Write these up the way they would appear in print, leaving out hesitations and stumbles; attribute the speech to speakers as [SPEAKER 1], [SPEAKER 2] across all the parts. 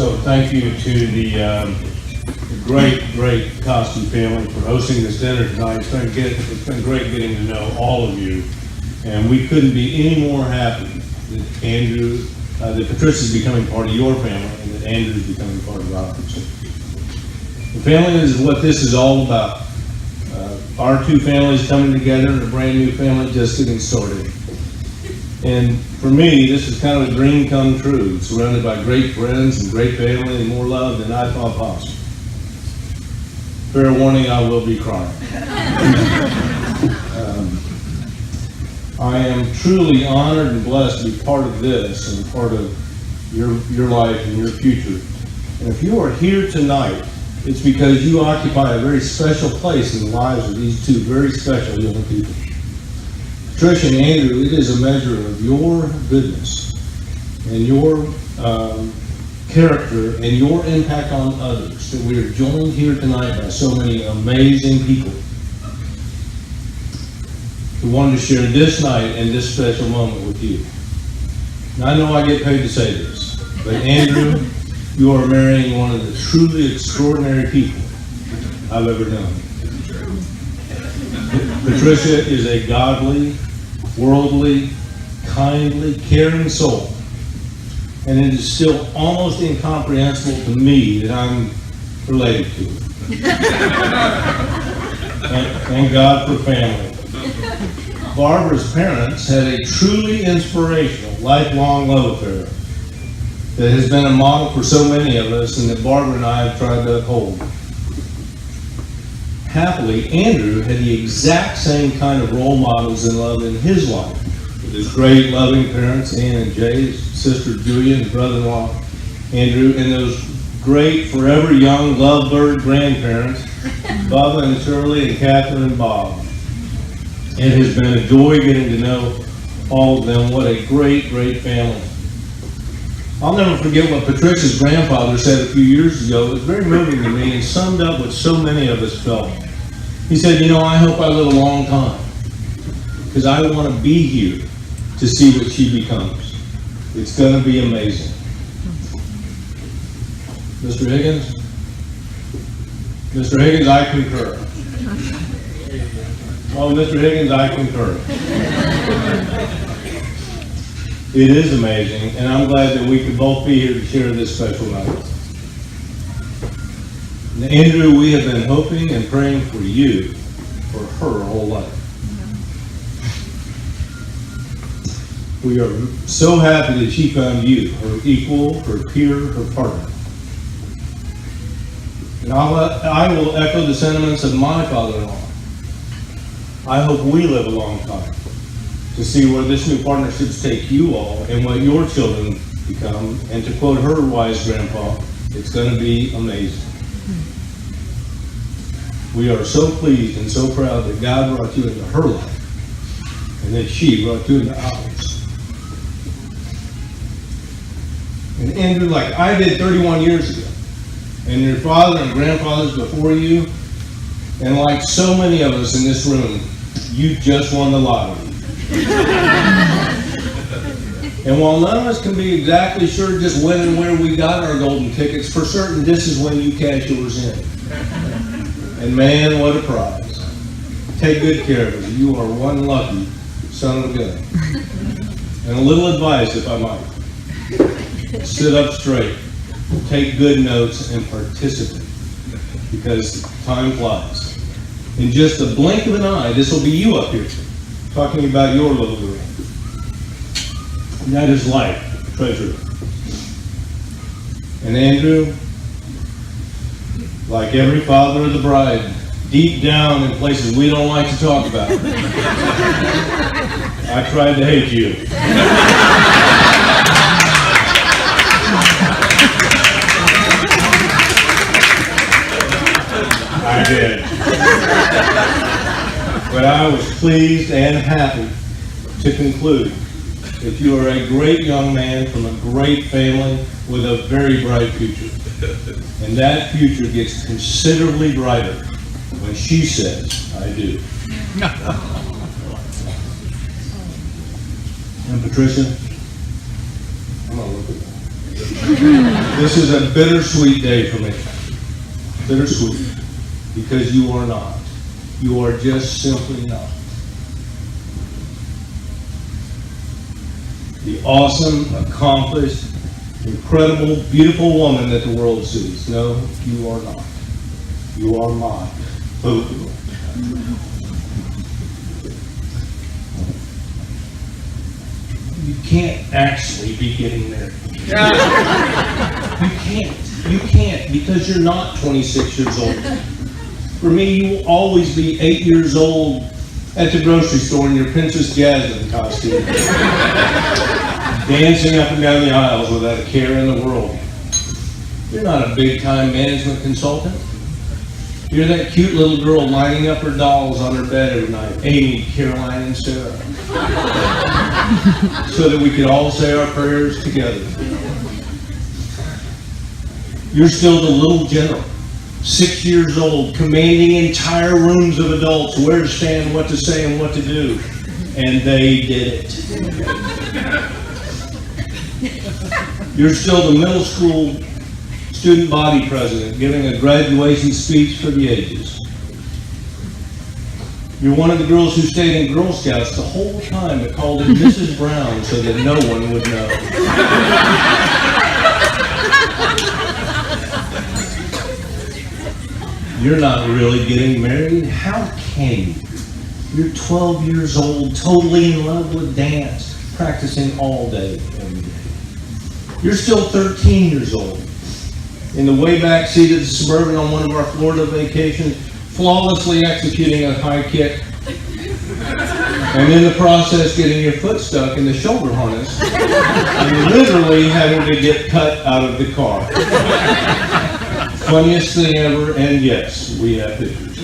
[SPEAKER 1] So thank you to the great Coskey family for hosting this dinner tonight. It's been great getting to know all of you, and we couldn't be any more happy that Andrew, that Patricia's becoming part of your family, and that Andrew's becoming part of ours. The family is what this is all about. Our two families coming together in a brand new family just getting started. And for me, this is kind of a dream come true, surrounded by great friends and great family and more love than I thought possible. Fair warning, I will be crying. I am truly honored and blessed to be part of this and part of your life and your future. And if you are here tonight, it's because you occupy a very special place in the lives of these two very special young people. Patricia and Andrew, it is a measure of your goodness and your character and your impact on others that we are joined here tonight by so many amazing people who wanted to share this night and this special moment with you. Now, I know I get paid to say this, but Andrew, you are marrying one of the truly extraordinary people I've ever known. Patricia is a godly, worldly, kindly, caring soul. And it is still almost incomprehensible to me that I'm related to her. Thank God for family. Barbara's parents had a truly inspirational, lifelong love affair that has been a model for so many of us and that Barbara and I have tried to uphold. Happily, Andrew had the exact same kind of role models in love in his life, with his great loving parents, Ann and Jay, his sister Dewey, and his brother-in-law Andrew, and those great, forever young lovebird grandparents, Bubba and Shirley and Catherine and Bob. It has been a joy getting to know all of them. What a great family. I'll never forget what Patricia's grandfather said a few years ago. It was very moving to me and summed up what so many of us felt. He said, I hope I live a long time because I want to be here to see what she becomes. It's going to be amazing. Mr. Higgins? Mr. Higgins, I concur. Oh, Mr. Higgins, I concur. It is amazing, and I'm glad that we could both be here to share this special night. Now, Andrew, we have been hoping and praying for you for her whole life. We are so happy that she found you, her equal, her peer, her partner. And I will echo the sentiments of my father-in-law. I hope we live a long time to see where this new partnerships take you all and what your children become. And to quote her wise grandpa, it's going to be amazing. We are so pleased and so proud that God brought you into her life and that she brought you into ours. And Andrew, like I did 31 years ago, and your father and grandfathers before you, and like so many of us in this room, you just won the lottery. And while none of us can be exactly sure just when and where we got our golden tickets, for certain this is when you cash yours in. And man, what a prize. Take good care of it. You are one lucky son of a gun. And a little advice, if I might. Sit up straight, take good notes, and participate. Because time flies. In just a blink of an eye, this will be you up here, talking about your little girl. And that is life, treasure. And Andrew, like every father of the bride, deep down in places we don't like to talk about, I tried to hate you. I did. But I was pleased and happy to conclude that you are a great young man from a great family with a very bright future. And that future gets considerably brighter when she says, I do. And Patricia, I'm going to look at that. This is a bittersweet day for me. Bittersweet. Because you are not. You are just simply not. The awesome, accomplished, incredible, beautiful woman that the world sees. No, you are not. You are mine. You can't actually be getting married. You can't because you're not 26 years old. For me, you will always be 8 years old at the grocery store in your Princess Jasmine costume, dancing up and down the aisles without a care in the world. You're not a big-time management consultant. You're that cute little girl lining up her dolls on her bed every night, Amy, Caroline, and Sarah, so that we could all say our prayers together. You're still the little general, 6 years old, commanding entire rooms of adults where to stand, what to say, and what to do. And they did it. You're still the middle school student body president, giving a graduation speech for the ages. You're one of the girls who stayed in Girl Scouts the whole time but called it Mrs. Brown so that no one would know. You're not really getting married. How can you? You're 12 years old, totally in love with dance, practicing all day, every day. You're still 13 years old, in the way back seat of the Suburban on one of our Florida vacations, flawlessly executing a high kick, and in the process getting your foot stuck in the shoulder harness, and literally having to get cut out of the car. Funniest thing ever, and yes, we have pictures.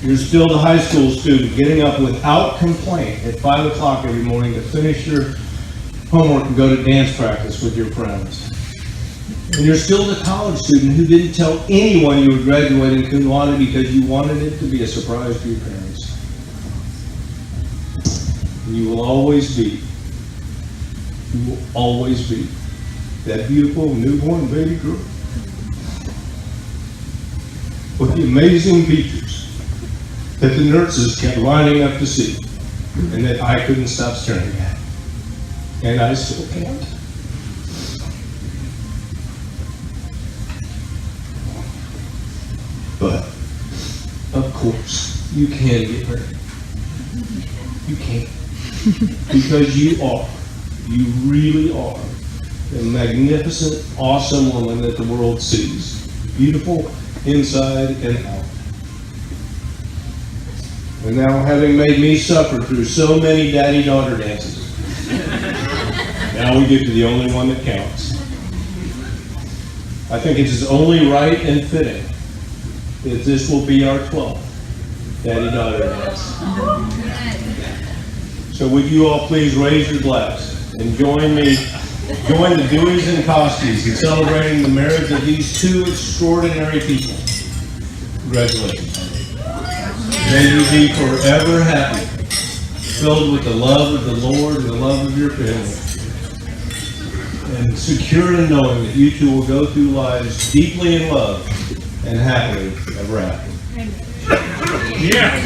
[SPEAKER 1] You're still the high school student getting up without complaint at 5 o'clock every morning to finish your homework and go to dance practice with your friends. And you're still the college student who didn't tell anyone you were graduating cum laude because you wanted it to be a surprise to your parents. And you will always be that beautiful newborn baby girl with the amazing features that the nurses kept lining up to see and that I couldn't stop staring at. And I still can't. But, of course, you can get married. You can. Because you really are the magnificent, awesome woman that the world sees. Beautiful inside and out. And now, having made me suffer through so many daddy-daughter dances, now we get to the only one that counts. I think it's only right and fitting that this will be our 12th daddy-daughter dance. So would you all please raise your glass and join me, join the Deweys and Coskeys in celebrating the marriage of these two extraordinary people. Congratulations. May you be forever happy, filled with the love of the Lord and the love of your family, and secure in knowing that you two will go through lives deeply in love and happily ever after. Yeah.